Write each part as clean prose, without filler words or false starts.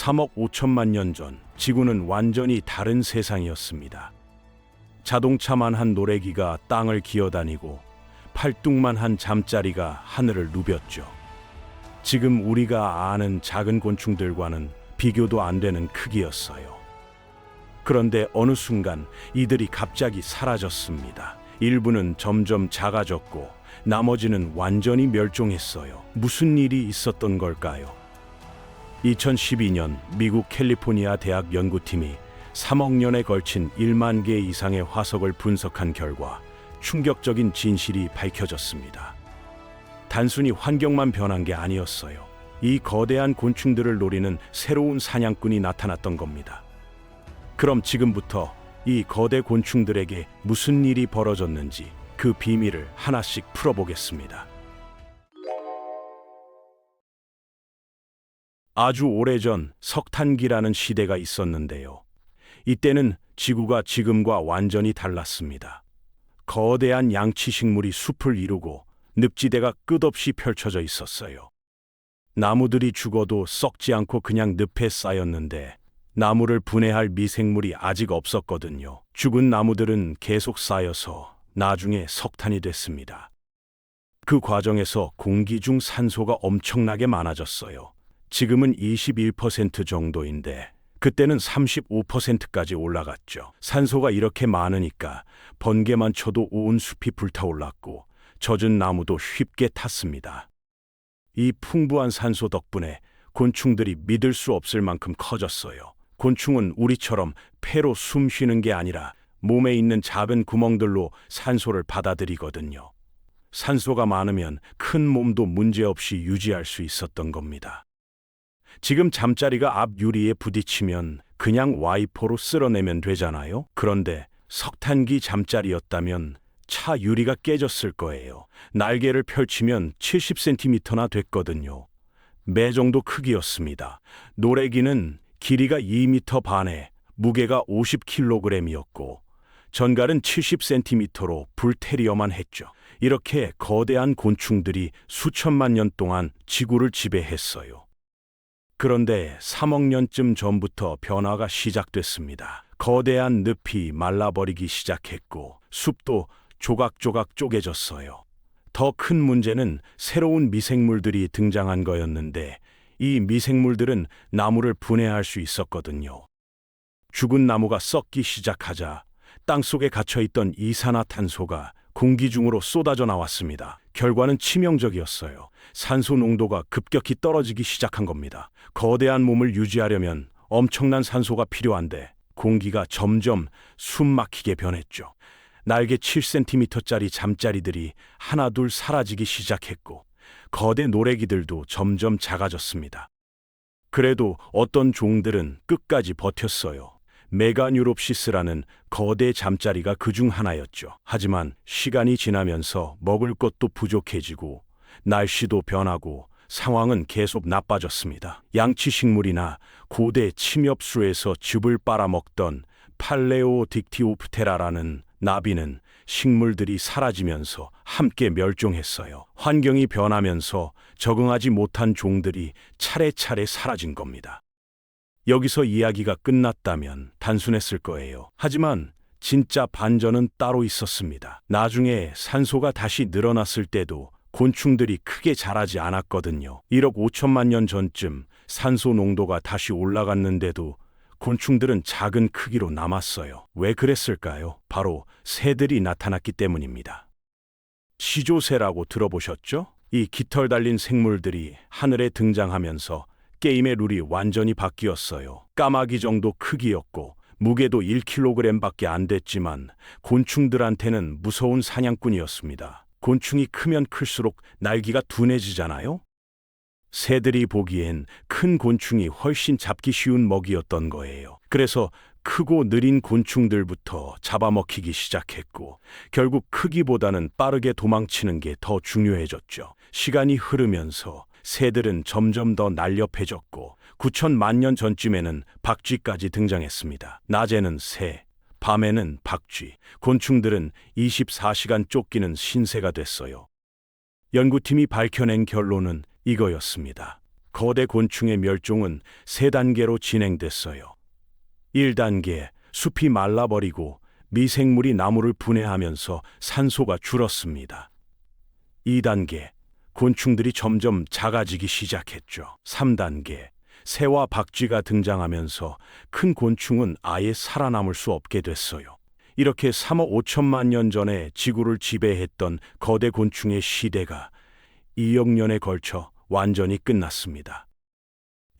3억 5천만 년 전 지구는 완전히 다른 세상이었습니다. 자동차만 한 노래기가 땅을 기어다니고 팔뚝만 한 잠자리가 하늘을 누볐죠. 지금 우리가 아는 작은 곤충들과는 비교도 안 되는 크기였어요. 그런데 어느 순간 이들이 갑자기 사라졌습니다. 일부는 점점 작아졌고 나머지는 완전히 멸종했어요. 무슨 일이 있었던 걸까요? 2012년 미국 캘리포니아 대학 연구팀이 3억 년에 걸친 1만 개 이상의 화석을 분석한 결과 충격적인 진실이 밝혀졌습니다. 단순히 환경만 변한 게 아니었어요. 이 거대한 곤충들을 노리는 새로운 사냥꾼이 나타났던 겁니다. 그럼 지금부터 이 거대 곤충들에게 무슨 일이 벌어졌는지 그 비밀을 하나씩 풀어보겠습니다. 아주 오래전 석탄기라는 시대가 있었는데요. 이때는 지구가 지금과 완전히 달랐습니다. 거대한 양치식물이 숲을 이루고 늪지대가 끝없이 펼쳐져 있었어요. 나무들이 죽어도 썩지 않고 그냥 늪에 쌓였는데 나무를 분해할 미생물이 아직 없었거든요. 죽은 나무들은 계속 쌓여서 나중에 석탄이 됐습니다. 그 과정에서 공기 중 산소가 엄청나게 많아졌어요. 지금은 21% 정도인데 그때는 35%까지 올라갔죠. 산소가 이렇게 많으니까 번개만 쳐도 온 숲이 불타올랐고 젖은 나무도 쉽게 탔습니다. 이 풍부한 산소 덕분에 곤충들이 믿을 수 없을 만큼 커졌어요. 곤충은 우리처럼 폐로 숨 쉬는 게 아니라 몸에 있는 작은 구멍들로 산소를 받아들이거든요. 산소가 많으면 큰 몸도 문제없이 유지할 수 있었던 겁니다. 지금 잠자리가 앞 유리에 부딪히면 그냥 와이퍼로 쓸어내면 되잖아요. 그런데 석탄기 잠자리였다면 차 유리가 깨졌을 거예요. 날개를 펼치면 70cm나 됐거든요. 매 정도 크기였습니다. 노래기는 길이가 2m 반에 무게가 50kg이었고 전갈은 70cm로 불테리어만 했죠. 이렇게 거대한 곤충들이 수천만 년 동안 지구를 지배했어요. 그런데 3억 년쯤 전부터 변화가 시작됐습니다. 거대한 늪이 말라버리기 시작했고 숲도 조각조각 쪼개졌어요. 더 큰 문제는 새로운 미생물들이 등장한 거였는데 이 미생물들은 나무를 분해할 수 있었거든요. 죽은 나무가 썩기 시작하자 땅속에 갇혀있던 이산화탄소가 공기 중으로 쏟아져 나왔습니다. 결과는 치명적이었어요. 산소 농도가 급격히 떨어지기 시작한 겁니다. 거대한 몸을 유지하려면 엄청난 산소가 필요한데 공기가 점점 숨 막히게 변했죠. 날개 7cm짜리 잠자리들이 하나둘 사라지기 시작했고 거대 노래기들도 점점 작아졌습니다. 그래도 어떤 종들은 끝까지 버텼어요. 메가뉴롭시스라는 거대 잠자리가 그중 하나였죠. 하지만 시간이 지나면서 먹을 것도 부족해지고 날씨도 변하고 상황은 계속 나빠졌습니다. 양치식물이나 고대 침엽수에서 즙을 빨아먹던 팔레오딕티오프테라라는 나비는 식물들이 사라지면서 함께 멸종했어요. 환경이 변하면서 적응하지 못한 종들이 차례차례 사라진 겁니다. 여기서 이야기가 끝났다면 단순했을 거예요. 하지만 진짜 반전은 따로 있었습니다. 나중에 산소가 다시 늘어났을 때도 곤충들이 크게 자라지 않았거든요. 1억 5천만 년 전쯤 산소 농도가 다시 올라갔는데도 곤충들은 작은 크기로 남았어요. 왜 그랬을까요? 바로 새들이 나타났기 때문입니다. 시조새라고 들어보셨죠? 이 깃털 달린 생물들이 하늘에 등장하면서 게임의 룰이 완전히 바뀌었어요. 까마귀 정도 크기였고 무게도 1kg밖에 안 됐지만 곤충들한테는 무서운 사냥꾼이었습니다. 곤충이 크면 클수록 날개가 둔해지잖아요? 새들이 보기엔 큰 곤충이 훨씬 잡기 쉬운 먹이였던 거예요. 그래서 크고 느린 곤충들부터 잡아먹히기 시작했고 결국 크기보다는 빠르게 도망치는 게 더 중요해졌죠. 시간이 흐르면서 새들은 점점 더 날렵해졌고 9천만 년 전쯤에는 박쥐까지 등장했습니다. 낮에는 새, 밤에는 박쥐, 곤충들은 24시간 쫓기는 신세가 됐어요. 연구팀이 밝혀낸 결론은 이거였습니다. 거대 곤충의 멸종은 3단계로 진행됐어요. 1단계, 숲이 말라버리고 미생물이 나무를 분해하면서 산소가 줄었습니다. 2단계, 곤충들이 점점 작아지기 시작했죠. 3단계, 새와 박쥐가 등장하면서 큰 곤충은 아예 살아남을 수 없게 됐어요. 이렇게 3억 5천만 년 전에 지구를 지배했던 거대 곤충의 시대가 2억 년에 걸쳐 완전히 끝났습니다.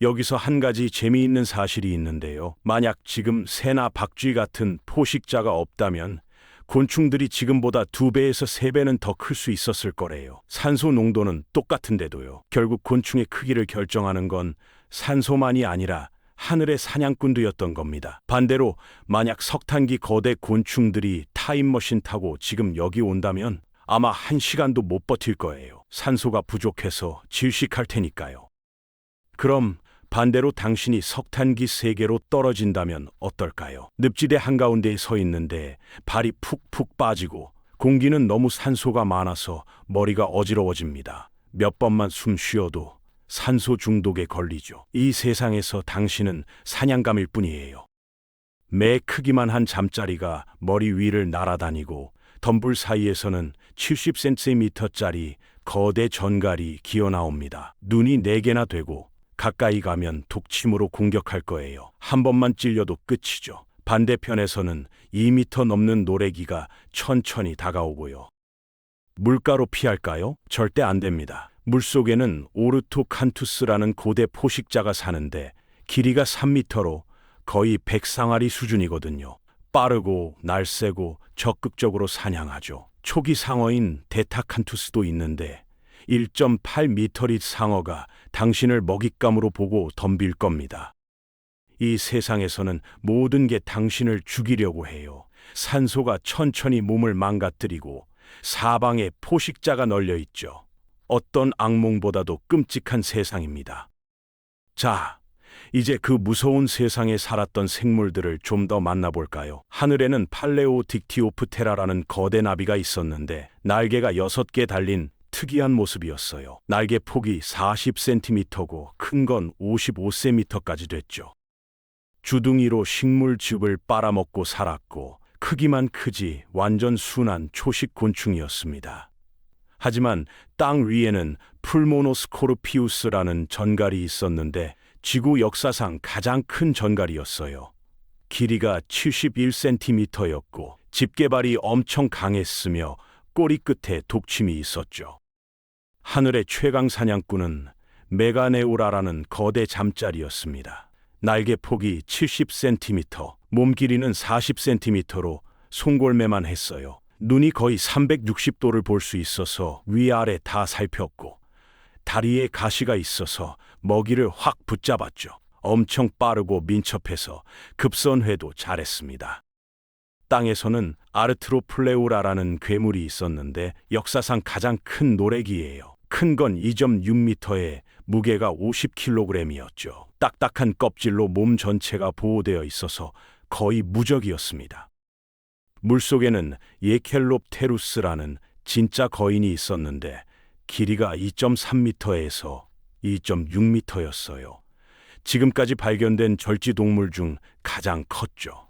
여기서 한 가지 재미있는 사실이 있는데요. 만약 지금 새나 박쥐 같은 포식자가 없다면 곤충들이 지금보다 2배에서 3배는 더 클 수 있었을 거래요. 산소 농도는 똑같은데도요. 결국 곤충의 크기를 결정하는 건 산소만이 아니라 하늘의 사냥꾼들이었던 겁니다. 반대로 만약 석탄기 거대 곤충들이 타임머신 타고 지금 여기 온다면 아마 1시간도 못 버틸 거예요. 산소가 부족해서 질식할 테니까요. 그럼 반대로 당신이 석탄기 세계로 떨어진다면 어떨까요? 늪지대 한가운데에 서 있는데 발이 푹푹 빠지고 공기는 너무 산소가 많아서 머리가 어지러워집니다. 몇 번만 숨 쉬어도 산소 중독에 걸리죠. 이 세상에서 당신은 사냥감일 뿐이에요. 매 크기만 한 잠자리가 머리 위를 날아다니고 덤불 사이에서는 70cm짜리 거대 전갈이 기어나옵니다. 눈이 4개나 되고 가까이 가면 독침으로 공격할 거예요. 한 번만 찔려도 끝이죠. 반대편에서는 2m 넘는 노래기가 천천히 다가오고요. 물가로 피할까요? 절대 안 됩니다. 물속에는 오르토칸투스라는 고대 포식자가 사는데 길이가 3m로 거의 백상아리 수준이거든요. 빠르고 날쌔고 적극적으로 사냥하죠. 초기 상어인 데타칸투스도 있는데 1.8m리 상어가 당신을 먹잇감으로 보고 덤빌 겁니다. 이 세상에서는 모든 게 당신을 죽이려고 해요. 산소가 천천히 몸을 망가뜨리고 사방에 포식자가 널려 있죠. 어떤 악몽보다도 끔찍한 세상입니다. 자, 이제 그 무서운 세상에 살았던 생물들을 좀 더 만나볼까요? 하늘에는 팔레오딕티오프테라라는 거대 나비가 있었는데 날개가 6개 달린 특이한 모습이었어요. 날개 폭이 40cm고 큰 건 55cm까지 됐죠. 주둥이로 식물즙을 빨아먹고 살았고 크기만 크지 완전 순한 초식 곤충이었습니다. 하지만 땅 위에는 풀모노스코르피우스라는 전갈이 있었는데 지구 역사상 가장 큰 전갈이었어요. 길이가 71cm였고 집게발이 엄청 강했으며 꼬리 끝에 독침이 있었죠. 하늘의 최강 사냥꾼은 메가네우라라는 거대 잠자리였습니다. 날개 폭이 70cm, 몸 길이는 40cm로 송골매만 했어요. 눈이 거의 360도를 볼 수 있어서 위아래 다 살폈고 다리에 가시가 있어서 먹이를 확 붙잡았죠. 엄청 빠르고 민첩해서 급선회도 잘했습니다. 땅에서는 아르트로플레우라라는 괴물이 있었는데 역사상 가장 큰 노래기예요. 큰 건 2.6m에 무게가 50kg이었죠. 딱딱한 껍질로 몸 전체가 보호되어 있어서 거의 무적이었습니다. 물속에는 예켈롭테루스라는 진짜 거인이 있었는데 길이가 2.3m에서 2.6m였어요. 지금까지 발견된 절지동물 중 가장 컸죠.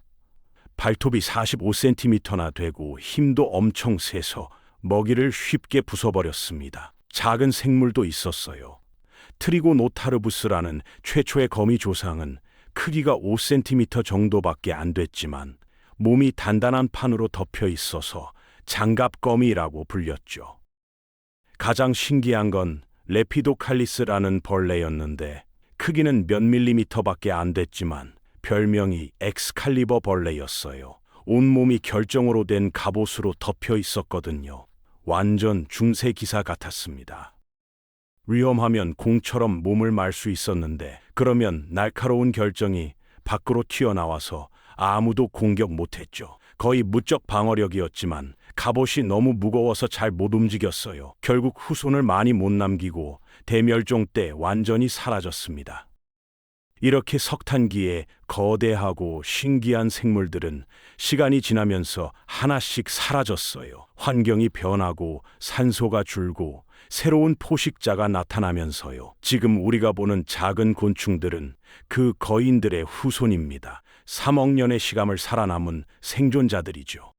발톱이 45cm나 되고 힘도 엄청 세서 먹이를 쉽게 부숴버렸습니다. 작은 생물도 있었어요. 트리고노타르부스라는 최초의 거미 조상은 크기가 5cm 정도밖에 안 됐지만 몸이 단단한 판으로 덮여 있어서 장갑거미라고 불렸죠. 가장 신기한 건 레피도칼리스라는 벌레였는데 크기는 몇 밀리미터밖에 안 됐지만 별명이 엑스칼리버 벌레였어요. 온몸이 결정으로 된 갑옷으로 덮여 있었거든요. 완전 중세 기사 같았습니다. 위험하면 공처럼 몸을 말 수 있었는데 그러면 날카로운 결정이 밖으로 튀어나와서 아무도 공격 못했죠. 거의 무적 방어력이었지만 갑옷이 너무 무거워서 잘 못 움직였어요. 결국 후손을 많이 못 남기고 대멸종 때 완전히 사라졌습니다. 이렇게 석탄기에 거대하고 신기한 생물들은 시간이 지나면서 하나씩 사라졌어요. 환경이 변하고 산소가 줄고 새로운 포식자가 나타나면서요. 지금 우리가 보는 작은 곤충들은 그 거인들의 후손입니다. 3억 년의 시간을 살아남은 생존자들이죠.